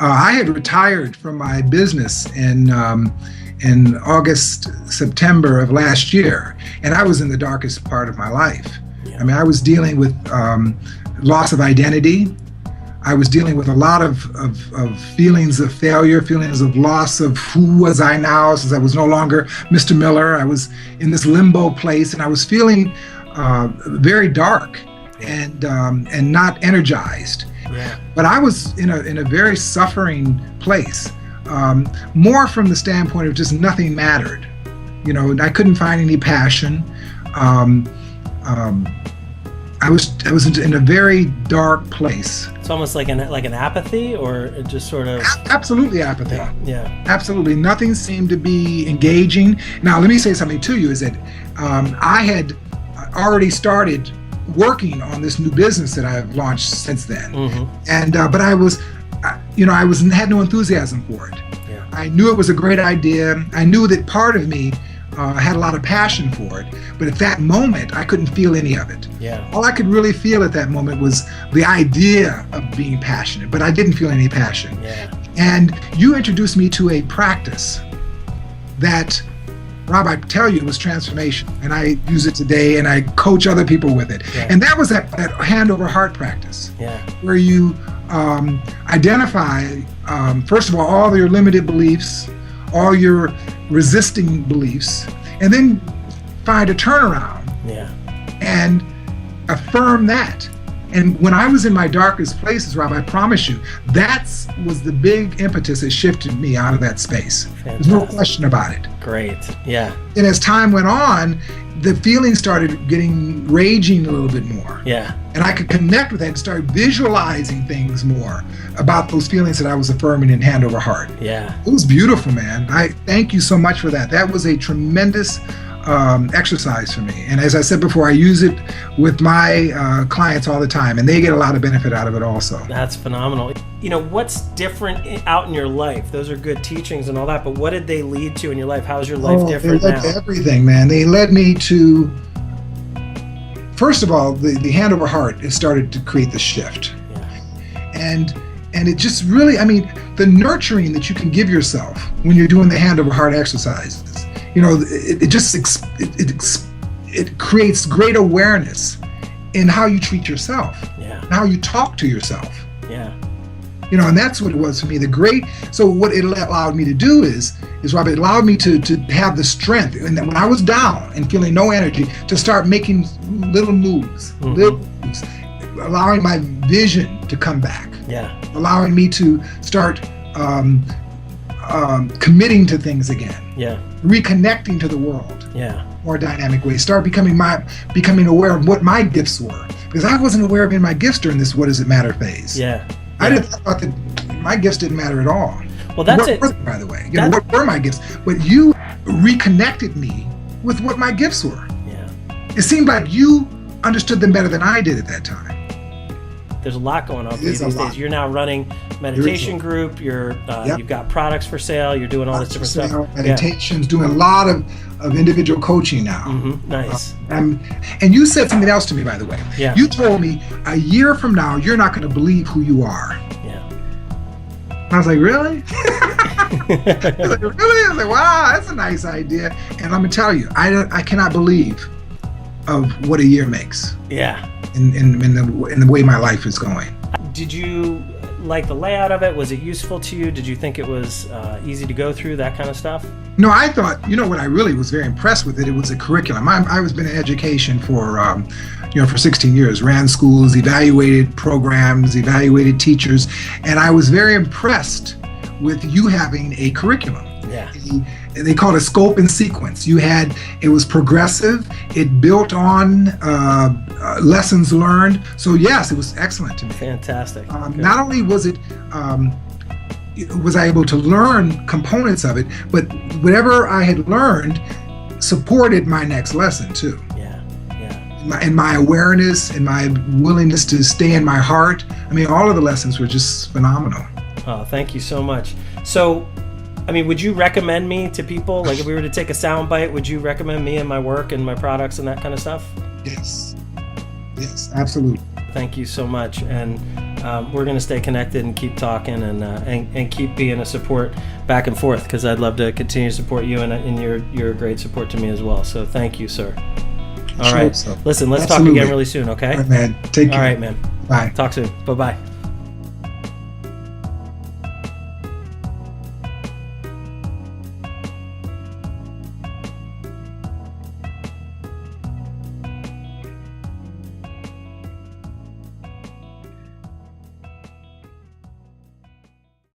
I had retired from my business in August, September of last year, and I was in the darkest part of my life. Yeah. I mean, I was dealing with loss of identity. I was dealing with a lot of feelings of failure, feelings of loss of who was I now, since I was no longer Mr. Miller. I was in this limbo place, and I was feeling very dark and not energized. Yeah. But I was in a very suffering place, more from the standpoint of just nothing mattered. I couldn't find any passion. I was in a very dark place. It's almost like an apathy, or just sort of Absolutely apathy. Yeah. Absolutely, nothing seemed to be engaging. Now, let me say something to you: is that I had already started working on this new business that I have launched since then, and but I had no enthusiasm for it. Yeah. I knew it was a great idea. I knew that part of me had a lot of passion for it, but at that moment I couldn't feel any of it. Yeah. All I could really feel at that moment was the idea of being passionate, but I didn't feel any passion. Yeah. And you introduced me to a practice that, Rob, I tell you, it was transformation, and I use it today, and I coach other people with it. And that was that hand over heart practice, where you identify, first of all your limited beliefs, all your resisting beliefs, and then find a turnaround and affirm that. And when I was in my darkest places, Rob, I promise you, that was the big impetus that shifted me out of that space. Fantastic. There's no question about it. Great. Yeah. And as time went on, the feelings started raging a little bit more. Yeah. And I could connect with that and start visualizing things more about those feelings that I was affirming in hand over heart. Yeah. It was beautiful, man. I thank you so much for that. That was a tremendous exercise for me. And as I said before, I use it with my clients all the time, and they get a lot of benefit out of it also. That's phenomenal. What's different out in your life? Those are good teachings and all that, but what did they lead to in your life? How is your life different now? They led to everything, man. They led me to, first of all, the hand over heart has started to create the shift. Yeah. And it just really, the nurturing that you can give yourself when you're doing the hand over heart exercises, it creates great awareness in how you treat yourself, and how you talk to yourself. Yeah. And that's what it was for me. So what it allowed me to do is Rob, it allowed me to have the strength, and when I was down and feeling no energy, to start making little moves, allowing my vision to come back. Yeah. Allowing me to start committing to things again. Yeah. Reconnecting to the world. Yeah. More dynamic way. Start becoming aware of what my gifts were, because I wasn't aware of any of my gifts during this "what does it matter" phase. Yeah. I thought that my gifts didn't matter at all. Well, that's it. By the way, what were my gifts? But you reconnected me with what my gifts were. Yeah. It seemed like you understood them better than I did at that time. There's a lot going on for you these days. You're now running meditation group. You've got products for sale. You're doing all this different stuff. Meditations, doing a lot of individual coaching now. Nice. And you said something else to me, by the way. Yeah. You told me a year from now, you're not going to believe who you are. Yeah. I was like, really? I was like, really? I was like, wow, that's a nice idea. And I'm going to tell you, I cannot believe of what a year makes. Yeah. In the way my life is going. Did you like the layout of it? Was it useful to you? Did you think it was easy to go through, that kind of stuff? No, I thought, what I really was very impressed with it was a curriculum. I was been in education for 16 years, ran schools, evaluated programs, evaluated teachers, and I was very impressed with you having a curriculum. Yeah. They call it a scope and sequence. It was progressive. It built on lessons learned. So yes, it was excellent to me. Fantastic. Not only was I able to learn components of it, but whatever I had learned supported my next lesson too. Yeah. And my awareness and my willingness to stay in my heart. All of the lessons were just phenomenal. Oh, thank you so much. So, would you recommend me to people? Like, if we were to take a sound bite, would you recommend me and my work and my products and that kind of stuff? Yes, absolutely. Thank you so much. And we're going to stay connected and keep talking and keep being a support back and forth, because I'd love to continue to support you, and you're a great support to me as well. So thank you, sir. All right. So. Listen, let's talk again really soon, okay? All right, man. Take care. All right, man. Bye. Talk soon. Bye-bye.